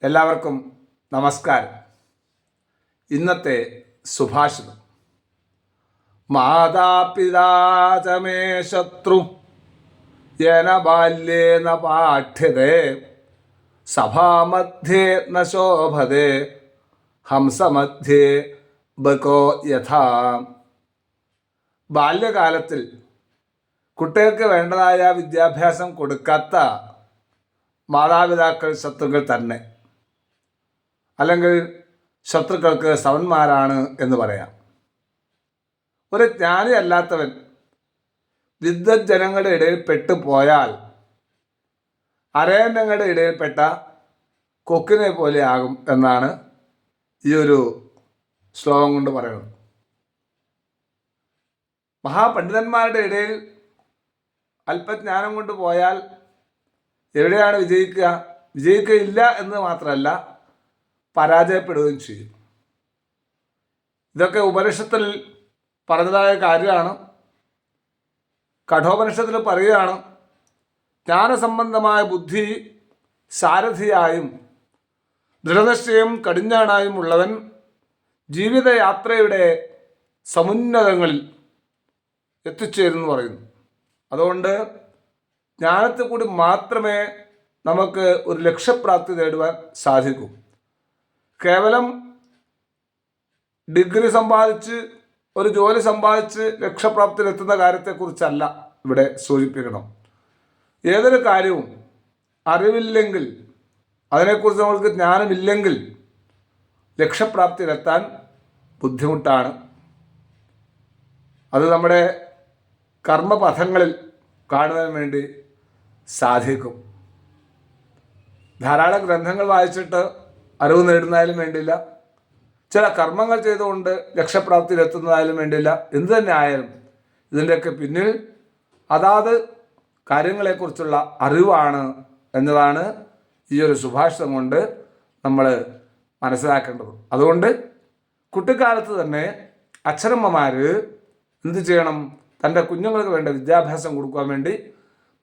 എല്ലാവർക്കും നമസ്കാരം. ഇന്നത്തെ സുഭാഷിതം: മാതാപിതാച മേ ശത്രു യേന ബാല്യേന പാഠ്യതേ സഭാമധ്യേ ന ശോഭതേ ഹംസമധ്യേ ബകോ യഥാ. ബാല്യകാലത്തിൽ കുട്ടികൾക്ക് വേണ്ടതായ വിദ്യാഭ്യാസം കൊടുക്കാത്ത മാതാപിതാക്കൾ ശത്രുക്കൾ തന്നെ, അല്ലെങ്കിൽ ശത്രുക്കൾക്ക് സമന്മാരാണ് എന്ന് പറയാം. ഒരു ജ്ഞാനി അല്ലാത്തവൻ വിദ്വജ്ജനങ്ങളുടെ ഇടയിൽ പെട്ടുപോയാൽ അരയന്നങ്ങളുടെ ഇടയിൽപ്പെട്ട കൊക്കിനെ പോലെ ആകും എന്നാണ് ഈ ഒരു ശ്ലോകം കൊണ്ട് പറയുന്നത്. മഹാപണ്ഡിതന്മാരുടെ ഇടയിൽ അല്പജ്ഞാനം കൊണ്ട് പോയാൽ എവിടെയാണ് വിജയിക്കുക? വിജയിക്കുകയില്ല എന്ന് മാത്രമല്ല, പരാജയപ്പെടുകയും ചെയ്യും. ഇതൊക്കെ ഉപനിഷത്തിൽ പറഞ്ഞതായ കാര്യമാണ്. കഠോപനിഷത്തിൽ പറയുകയാണ്, ജ്ഞാനസംബന്ധമായ ബുദ്ധി സാരഥിയായും ദൃഢനിശ്ചയം കടിഞ്ഞാണായും ഉള്ളവൻ ജീവിതയാത്രയുടെ സമുന്നതങ്ങളിൽ എത്തിച്ചേരുമെന്ന് പറയുന്നു. അതുകൊണ്ട് ജ്ഞാനത്തിൽ കൂടി മാത്രമേ നമുക്ക് ഒരു ലക്ഷ്യപ്രാപ്തി നേടുവാൻ സാധിക്കൂ. കേവലം ഡിഗ്രി സമ്പാദിച്ച് ഒരു ജോലി സമ്പാദിച്ച് ലക്ഷ്യപ്രാപ്തിയിലെത്തുന്ന കാര്യത്തെക്കുറിച്ചല്ല ഇവിടെ സൂചിപ്പിക്കണം. ഏതൊരു കാര്യവും അറിവില്ലെങ്കിൽ, അതിനെക്കുറിച്ച് നമ്മൾക്ക് ജ്ഞാനമില്ലെങ്കിൽ ലക്ഷ്യപ്രാപ്തിയിലെത്താൻ ബുദ്ധിമുട്ടാണ്. അത് നമ്മുടെ കർമ്മപഥങ്ങളിൽ കാണുവാൻ വേണ്ടി സാധിക്കും. ധാരാളം ഗ്രന്ഥങ്ങൾ വായിച്ചിട്ട് അറിവ് നേടുന്നതായാലും വേണ്ടില്ല, ചില കർമ്മങ്ങൾ ചെയ്തുകൊണ്ട് ലക്ഷ്യപ്രാപ്തിയിലെത്തുന്നതായാലും വേണ്ടില്ല. എന്തു തന്നെ ആയാലും ഇതിൻ്റെയൊക്കെ പിന്നിൽ അതാത് കാര്യങ്ങളെക്കുറിച്ചുള്ള അറിവാണ് എന്നതാണ് ഈ ഒരു സുഭാഷിതം കൊണ്ട് നമ്മൾ മനസ്സിലാക്കേണ്ടത്. അതുകൊണ്ട് കുട്ടിക്കാലത്ത് തന്നെ അച്ഛനമ്മമാർ എന്ത് ചെയ്യണം? തൻ്റെ കുഞ്ഞുങ്ങൾക്ക് വേണ്ട വിദ്യാഭ്യാസം കൊടുക്കാൻ വേണ്ടി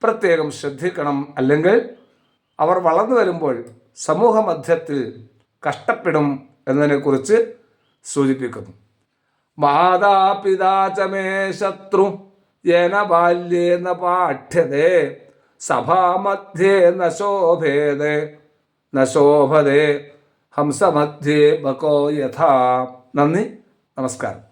പ്രത്യേകം ശ്രദ്ധിക്കണം. അല്ലെങ്കിൽ അവർ വളർന്നു വരുമ്പോൾ സമൂഹ മധ്യത്തിൽ കഷ്ടപ്പെടും എന്നതിനെക്കുറിച്ച് സൂചിപ്പിക്കുന്നു. മാതാപിതാച മേ ശത്രു യേന ബാല്യേന പാഠ്യതേ സഭാമധ്യേ ന ശോഭേതേ ന ശോഭതേ ഹംസമധ്യേ ബകോ യഥാ. നന്ദി, നമസ്കാരം.